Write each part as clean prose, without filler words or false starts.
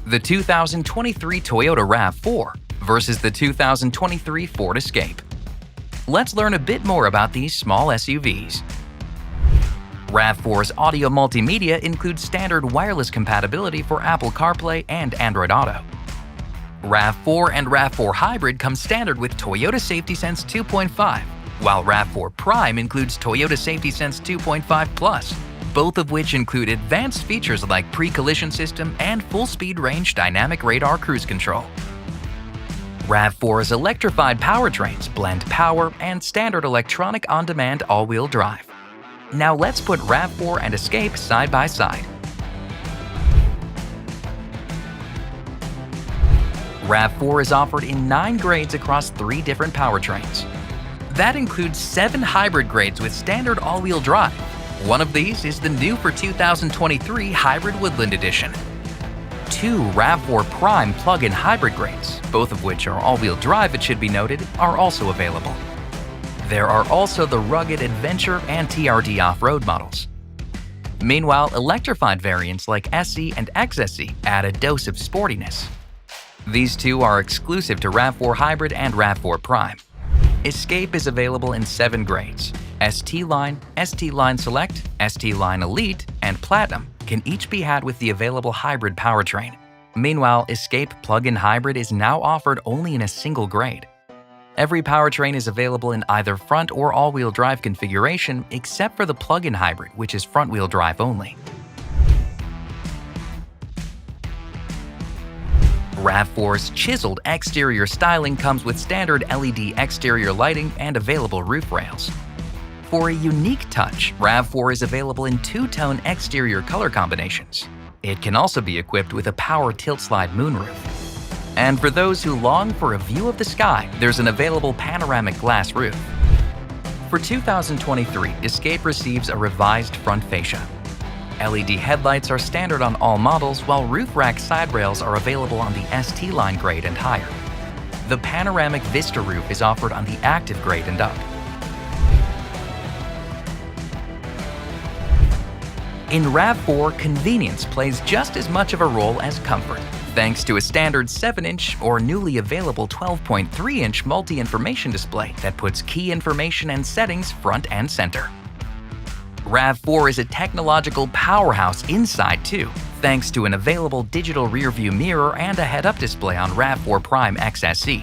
The 2023 Toyota RAV4 versus the 2023 Ford Escape. Let's learn a bit more about these small SUVs. RAV4's audio multimedia includes standard wireless compatibility for Apple CarPlay and Android Auto. RAV4 and RAV4 Hybrid come standard with Toyota Safety Sense 2.5, while RAV4 Prime includes Toyota Safety Sense 2.5 Plus, both of which include advanced features like pre-collision system and full-speed range dynamic radar cruise control. RAV4's electrified powertrains blend power and standard electronic on-demand all-wheel drive. Now let's put RAV4 and Escape side by side. RAV4 is offered in 9 grades across 3 different powertrains. That includes 7 hybrid grades with standard all-wheel drive. One of these is the new for 2023 Hybrid Woodland Edition. 2 RAV4 Prime plug-in hybrid grades, both of which are all-wheel drive, it should be noted, are also available. There are also the rugged Adventure and TRD off-road models. Meanwhile, electrified variants like SE and XSE add a dose of sportiness. These two are exclusive to RAV4 Hybrid and RAV4 Prime. Escape is available in 7 grades. ST-Line, ST-Line Select, ST-Line Elite, and Platinum can each be had with the available hybrid powertrain. Meanwhile, Escape Plug-in Hybrid is now offered only in a single grade. Every powertrain is available in either front or all-wheel drive configuration except for the plug-in hybrid, which is front-wheel drive only. RAV4's chiseled exterior styling comes with standard LED exterior lighting and available roof rails. For a unique touch, RAV4 is available in 2-tone exterior color combinations. It can also be equipped with a power tilt-slide moonroof. And for those who long for a view of the sky, there's an available panoramic glass roof. For 2023, Escape receives a revised front fascia. LED headlights are standard on all models, while roof rack side rails are available on the ST-Line grade and higher. The panoramic Vista roof is offered on the Active grade and up. In RAV4, convenience plays just as much of a role as comfort, thanks to a standard 7-inch or newly available 12.3-inch multi-information display that puts key information and settings front and center. RAV4 is a technological powerhouse inside too, thanks to an available digital rearview mirror and a head-up display on RAV4 Prime XSE.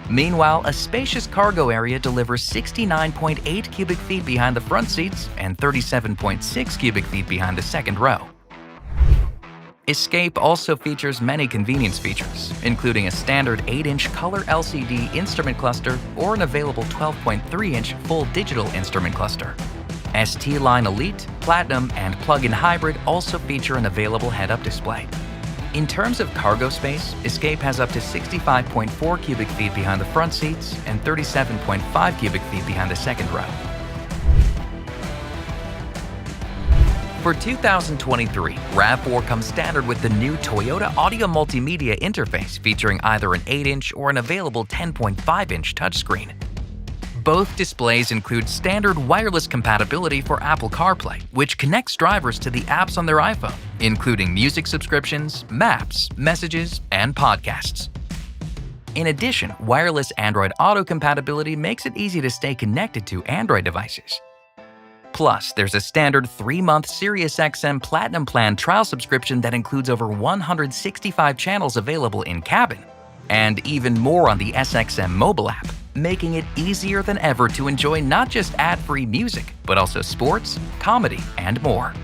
Meanwhile, a spacious cargo area delivers 69.8 cubic feet behind the front seats and 37.6 cubic feet behind the second row. Escape also features many convenience features, including a standard 8-inch color LCD instrument cluster or an available 12.3-inch full digital instrument cluster. ST-Line Elite, Platinum, and Plug-in Hybrid also feature an available head-up display. In terms of cargo space, Escape has up to 65.4 cubic feet behind the front seats and 37.5 cubic feet behind the second row. For 2023, RAV4 comes standard with the new Toyota Audio Multimedia interface featuring either an 8-inch or an available 10.5-inch touchscreen. Both displays include standard wireless compatibility for Apple CarPlay, which connects drivers to the apps on their iPhone, including music subscriptions, maps, messages, and podcasts. In addition, wireless Android Auto compatibility makes it easy to stay connected to Android devices. Plus, there's a standard 3-month SiriusXM Platinum Plan trial subscription that includes over 165 channels available in cabin, and even more on the SXM mobile app, making it easier than ever to enjoy not just ad-free music, but also sports, comedy, and more.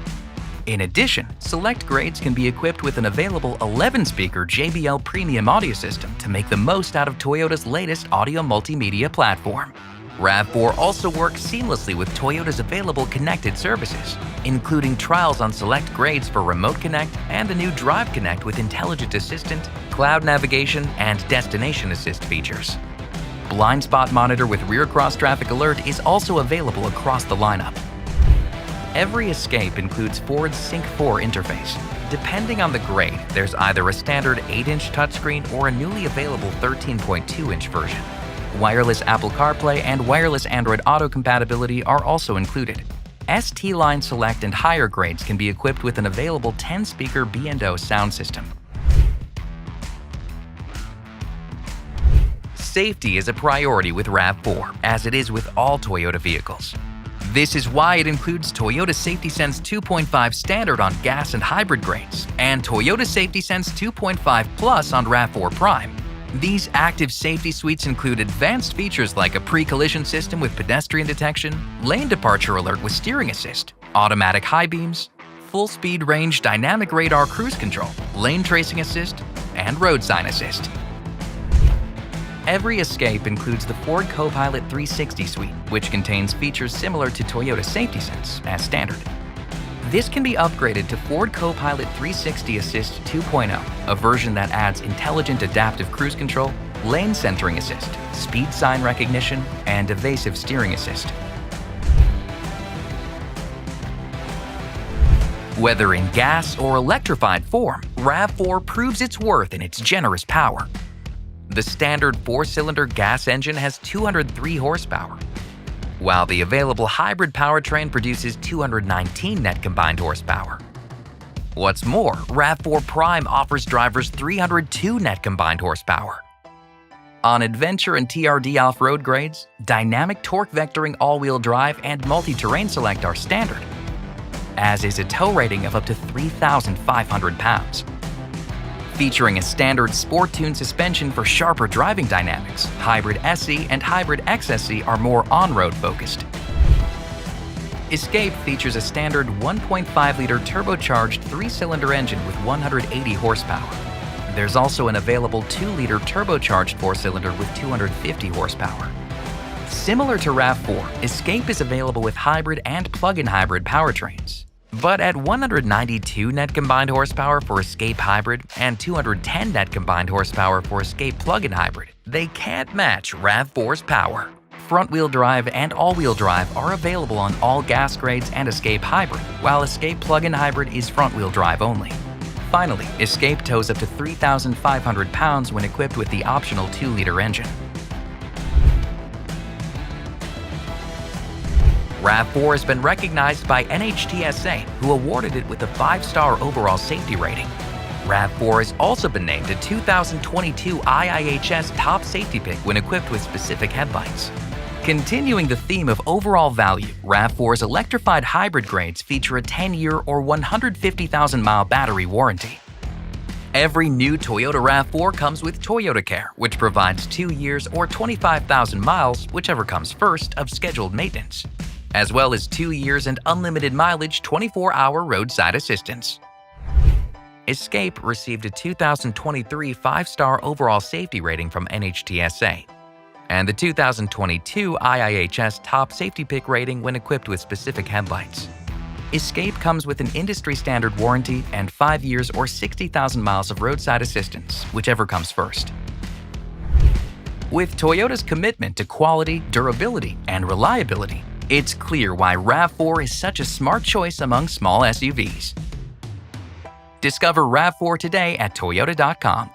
In addition, select grades can be equipped with an available 11-speaker JBL premium audio system to make the most out of Toyota's latest audio multimedia platform. RAV4 also works seamlessly with Toyota's available connected services, including trials on select grades for Remote Connect and the new Drive Connect with Intelligent Assistant, Cloud Navigation, and Destination Assist features. Blind spot monitor with rear cross-traffic alert is also available across the lineup. Every Escape includes Ford's Sync 4 interface. Depending on the grade, there's either a standard 8-inch touchscreen or a newly available 13.2-inch version. Wireless Apple CarPlay and wireless Android Auto compatibility are also included. ST-Line Select and higher grades can be equipped with an available 10-speaker B&O sound system. Safety is a priority with RAV4, as it is with all Toyota vehicles. This is why it includes Toyota Safety Sense 2.5 Standard on gas and hybrid grades, and Toyota Safety Sense 2.5 Plus on RAV4 Prime. These active safety suites include advanced features like a pre-collision system with pedestrian detection, lane departure alert with steering assist, automatic high beams, full-speed range dynamic radar cruise control, lane tracing assist, and road sign assist. Every Escape includes the Ford Copilot 360 suite, which contains features similar to Toyota Safety Sense as standard. This can be upgraded to Ford Copilot 360 Assist 2.0, a version that adds intelligent adaptive cruise control, lane centering assist, speed sign recognition, and evasive steering assist. Whether in gas or electrified form, RAV4 proves its worth in its generous power. The standard 4-cylinder gas engine has 203 horsepower, while the available hybrid powertrain produces 219 net combined horsepower. What's more, RAV4 Prime offers drivers 302 net combined horsepower. On adventure and TRD off-road grades, dynamic torque vectoring all-wheel drive and multi-terrain select are standard, as is a tow rating of up to 3,500 pounds. Featuring a standard sport-tuned suspension for sharper driving dynamics, Hybrid SE and Hybrid XSE are more on-road focused. Escape features a standard 1.5-liter turbocharged 3-cylinder engine with 180 horsepower. There's also an available 2-liter turbocharged 4-cylinder with 250 horsepower. Similar to RAV4, Escape is available with hybrid and plug-in hybrid powertrains. But at 192 net combined horsepower for Escape Hybrid and 210 net combined horsepower for Escape Plug-in Hybrid, they can't match RAV4's power. Front-wheel drive and all-wheel drive are available on all gas grades and Escape Hybrid, while Escape Plug-in Hybrid is front-wheel drive only. Finally, Escape tows up to 3,500 pounds when equipped with the optional 2-liter engine. RAV4 has been recognized by NHTSA, who awarded it with a 5-star overall safety rating. RAV4 has also been named a 2022 IIHS Top Safety Pick when equipped with specific headlights. Continuing the theme of overall value, RAV4's electrified hybrid grades feature a 10-year or 150,000-mile battery warranty. Every new Toyota RAV4 comes with Toyota Care, which provides 2 years or 25,000 miles, whichever comes first, of scheduled maintenance, as well as 2 years and unlimited mileage 24-hour roadside assistance. Escape received a 2023 5-star overall safety rating from NHTSA and the 2022 IIHS Top Safety Pick rating when equipped with specific headlights. Escape comes with an industry-standard warranty and 5 years or 60,000 miles of roadside assistance, whichever comes first. With Toyota's commitment to quality, durability, and reliability, it's clear why RAV4 is such a smart choice among small SUVs. Discover RAV4 today at Toyota.com.